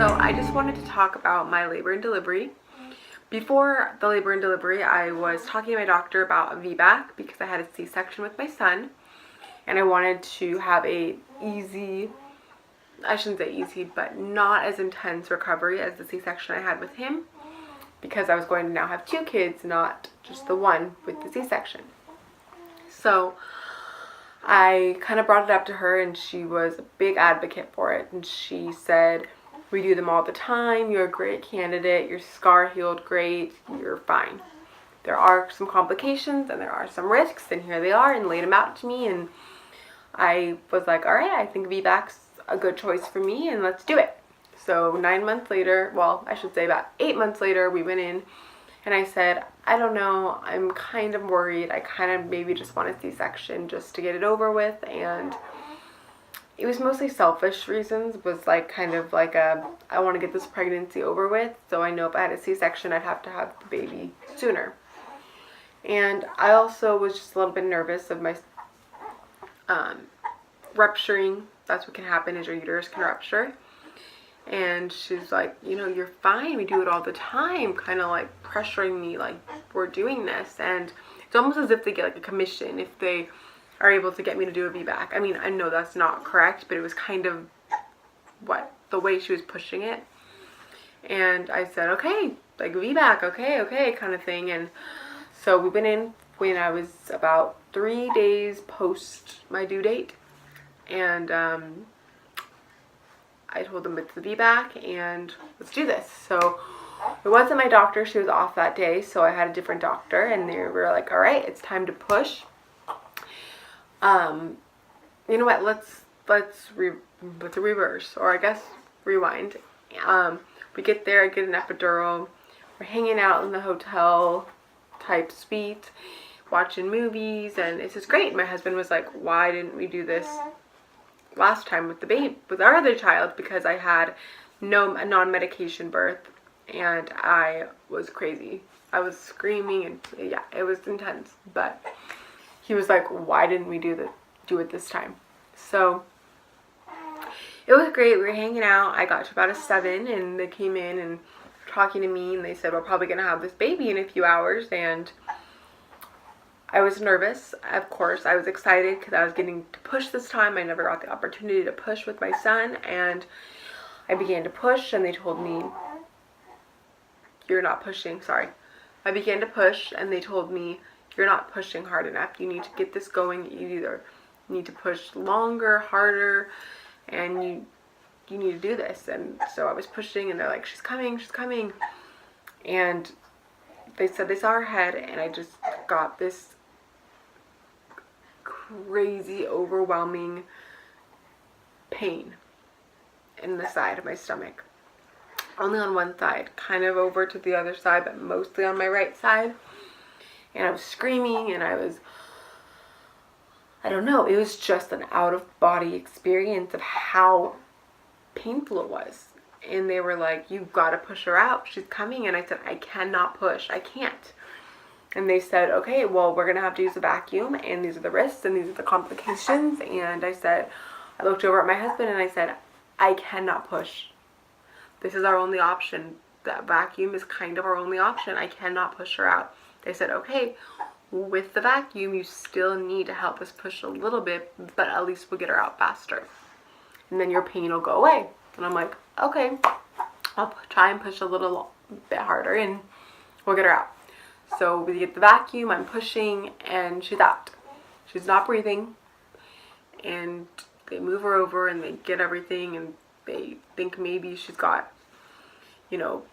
So I just wanted to talk about my labor and delivery. Before the labor and delivery, I was talking to my doctor about a Vbac because I had a C-section with my son, and I wanted to have a easy, I shouldn't say easy, but not as intense recovery as the C-section I had with him, because I was going to now have 2 kids, not just the one with the C-section. So I kind of brought it up to her, and she was a big advocate for it, and she said, we do them all the time, you're a great candidate, your scar healed great, you're fine. There are some complications and there are some risks, and here they are, and laid them out to me, and I was like, alright, I think Vbac's a good choice for me, and let's do it. So 9 months later, well, I should say about 8 months later, we went in, and I said, I don't know, I'm kind of worried, I kind of maybe just want a C-section just to get it over with, and it was mostly selfish reasons. It was like kind of like I want to get this pregnancy over with, so I know if I had a C-section I'd have to have the baby sooner. And I also was just a little bit nervous of my rupturing. That's what can happen, is your uterus can rupture. And she's like, you know, you're fine, we do it all the time, kind of like pressuring me like we're doing this. And it's almost as if they get like a commission if they are able to get me to do a Vbac. I mean, I know that's not correct, but it was kind of the way she was pushing it. And I said, okay, like Vbac, okay, kind of thing. And so we went in when I was about 3 days post my due date, and I told them it's the Vbac and let's do this. So it wasn't my doctor, she was off that day, so I had a different doctor, and they were like, all right, it's time to push. You know what, let's reverse, or I guess rewind. We get there, I get an epidural, we're hanging out in the hotel type suite, watching movies, and it's just great. My husband was like, why didn't we do this last time with the baby, with our other child? Because I had a non-medication birth, and I was crazy. I was screaming, and yeah, it was intense. But he was like, why didn't we do it this time? So it was great. We were hanging out. I got to about a 7, and they came in and were talking to me, and they said, we're probably gonna have this baby in a few hours. And I was nervous, of course. I was excited because I was getting to push this time. I never got the opportunity to push with my son, and I began to push, and they told me, you're not pushing, sorry. I began to push, and they told me, you're not pushing hard enough. You need to get this going. You either need to push longer, harder, and you need to do this. And so I was pushing, and they're like, she's coming. And they said they saw her head, and I just got this crazy, overwhelming pain in the side of my stomach. Only on one side, kind of over to the other side, but mostly on my right side. And I was screaming, and I don't know, it was just an out-of-body experience of how painful it was. And they were like, you've got to push her out, she's coming. And I said, I cannot push, I can't. And they said, okay, well, we're going to have to use a vacuum, and these are the risks, and these are the complications. And I said, I looked over at my husband, and I said, I cannot push. This is our only option. That vacuum is kind of our only option. I cannot push her out. They said, okay, with the vacuum, you still need to help us push a little bit, but at least we'll get her out faster. And then your pain will go away. And I'm like, okay, I'll try and push a little bit harder, and we'll get her out. So we get the vacuum, I'm pushing, and she's out. She's not breathing. And they move her over, and they get everything, and they think maybe she's got, you know,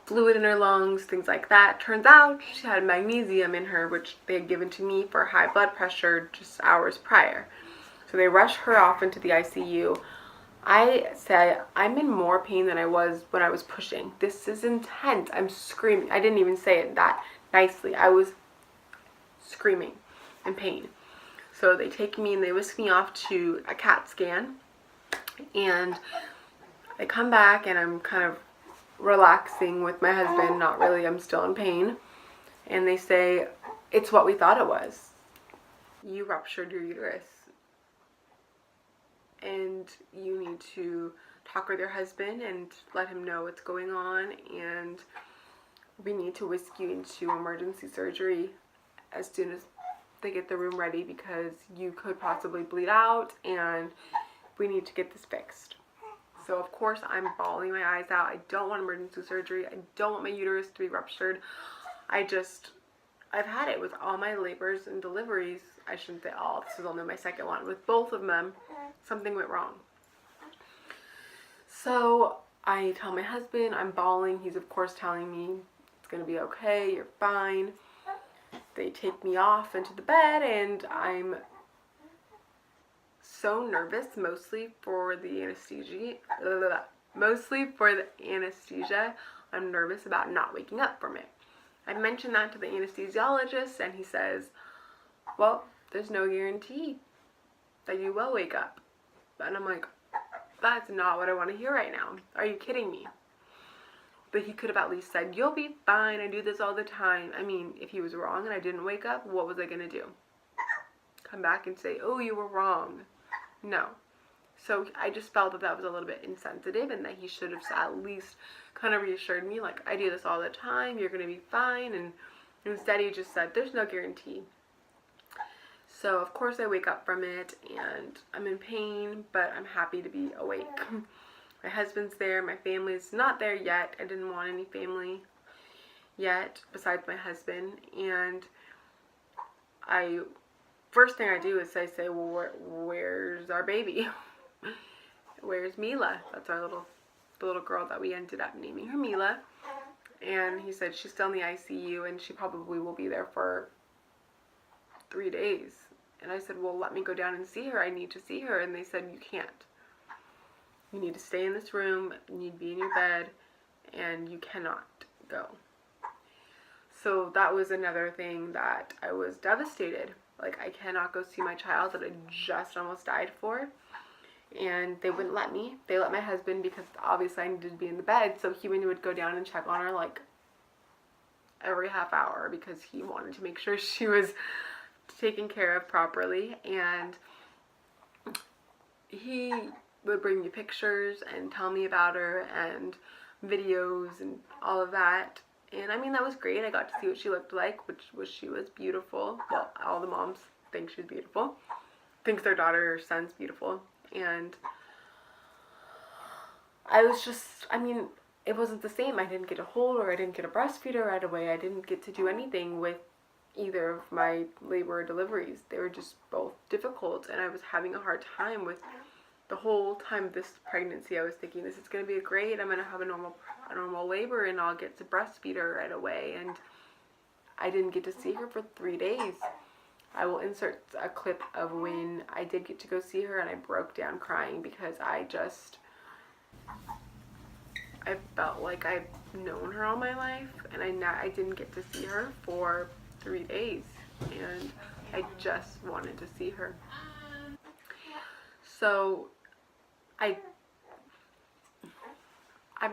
fluid in her lungs, things like that. Turns out she had magnesium in her, which they had given to me for high blood pressure just hours prior. So they rushed her off into the ICU. I said, I'm in more pain than I was when I was pushing. This is intense. I'm screaming. I didn't even say it that nicely. I was screaming in pain. So they take me and they whisk me off to a CAT scan. And I come back, and I'm kind of relaxing with my husband. Not really, I'm still in pain. And they say, it's what we thought it was. You ruptured your uterus. And and you need to talk with your husband and let him know what's going on, and we need to whisk you into emergency surgery as soon as they get the room ready, because you could possibly bleed out and we need to get this fixed. So of course I'm bawling my eyes out. I don't want emergency surgery. I don't want my uterus to be ruptured. I've had it with all my labors and deliveries. I shouldn't say all, this is only my second one. With both of them, something went wrong. So I tell my husband, I'm bawling. He's of course telling me it's gonna be okay, you're fine. They take me off into the bed, and I'm so nervous, mostly for the anesthesia. I'm nervous about not waking up from it. I mentioned that to the anesthesiologist, and he says, well, there's no guarantee that you will wake up. And I'm like, that's not what I want to hear right now. Are you kidding me? But he could have at least said, you'll be fine, I do this all the time. I mean, if he was wrong and I didn't wake up, what was I going to do? Come back and say, oh, you were wrong. No. So I just felt that that was a little bit insensitive, and that he should have at least kind of reassured me, like, I do this all the time, you're going to be fine. And instead he just said, there's no guarantee. So of course I wake up from it, and I'm in pain, but I'm happy to be awake. My husband's there, my family's not there yet. I didn't want any family yet besides my husband. And first thing I do is I say, well, where's our baby? Where's Mila? That's the little girl that we ended up naming her Mila. And he said she's still in the ICU, and she probably will be there for 3 days. And I said, well, let me go down and see her. I need to see her. And they said, you can't. You need to stay in this room, you need to be in your bed, and you cannot go. So that was another thing that I was devastated. Like, I cannot go see my child that I just almost died for. And they wouldn't let me. They let my husband, because obviously I needed to be in the bed, so he would go down and check on her like every half hour, because he wanted to make sure she was taken care of properly. And he would bring me pictures and tell me about her and videos and all of that. And I mean, that was great. I got to see what she looked like, which was she was beautiful. Well, all the moms think she's beautiful. Thinks their daughter or son's beautiful. And I was just, I mean, it wasn't the same. I didn't get a hold her. I didn't get a breastfeeder right away. I didn't get to do anything with either of my labor or deliveries. They were just both difficult, and I was having a hard time with the whole time of this pregnancy. I was thinking, this is going to be great. I'm going to have a normal labor, and I'll get to breastfeed her right away. And I didn't get to see her for 3 days. I will insert a clip of when I did get to go see her, and I broke down crying, because I felt like I've known her all my life, and I didn't get to see her for 3 days, and I just wanted to see her. So I'm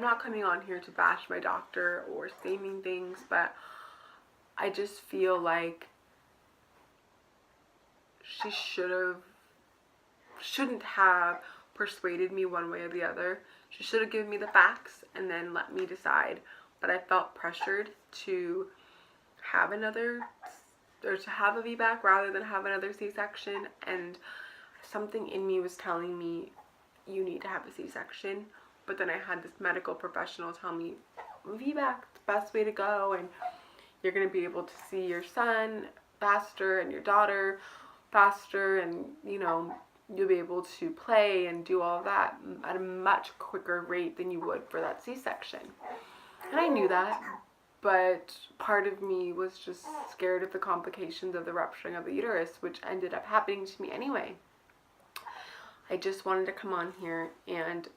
not coming on here to bash my doctor or say mean things, but I just feel like she shouldn't have persuaded me one way or the other. She should have given me the facts and then let me decide. But I felt pressured to have a Vbac rather than have another C-section, and something in me was telling me, you need to have a C-section. But then I had this medical professional tell me, Vbac, the best way to go, and you're going to be able to see your son faster and your daughter faster, and you'll be able to play and do all of that at a much quicker rate than you would for that C-section. And I knew that, but part of me was just scared of the complications of the rupturing of the uterus, which ended up happening to me anyway. I just wanted to come on here and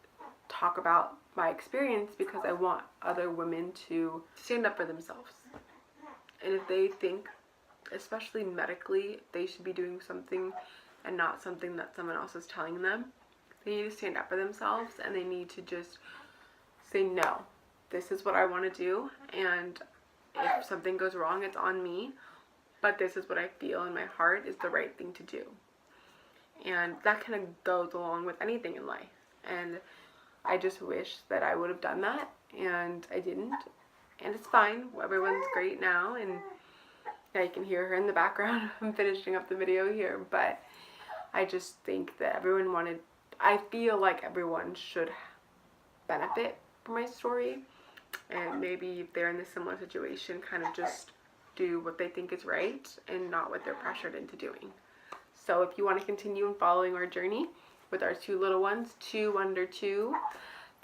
talk about my experience, because I want other women to stand up for themselves. And if they think, especially medically, they should be doing something and not something that someone else is telling them, they need to stand up for themselves, and they need to just say, no, this is what I want to do, and if something goes wrong, it's on me, but this is what I feel in my heart is the right thing to do. And that kind of goes along with anything in life. And I just wish that I would have done that, and I didn't. And it's fine. Everyone's great now, and yeah, you can hear her in the background. I'm finishing up the video here, but I just think that I feel like everyone should benefit from my story, and maybe if they're in a similar situation, kind of just do what they think is right and not what they're pressured into doing. So if you want to continue in following our journey with our two little ones, 2 under 2,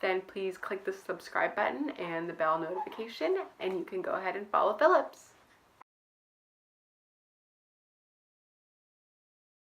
then please click the subscribe button and the bell notification, and you can go ahead and follow Phillips.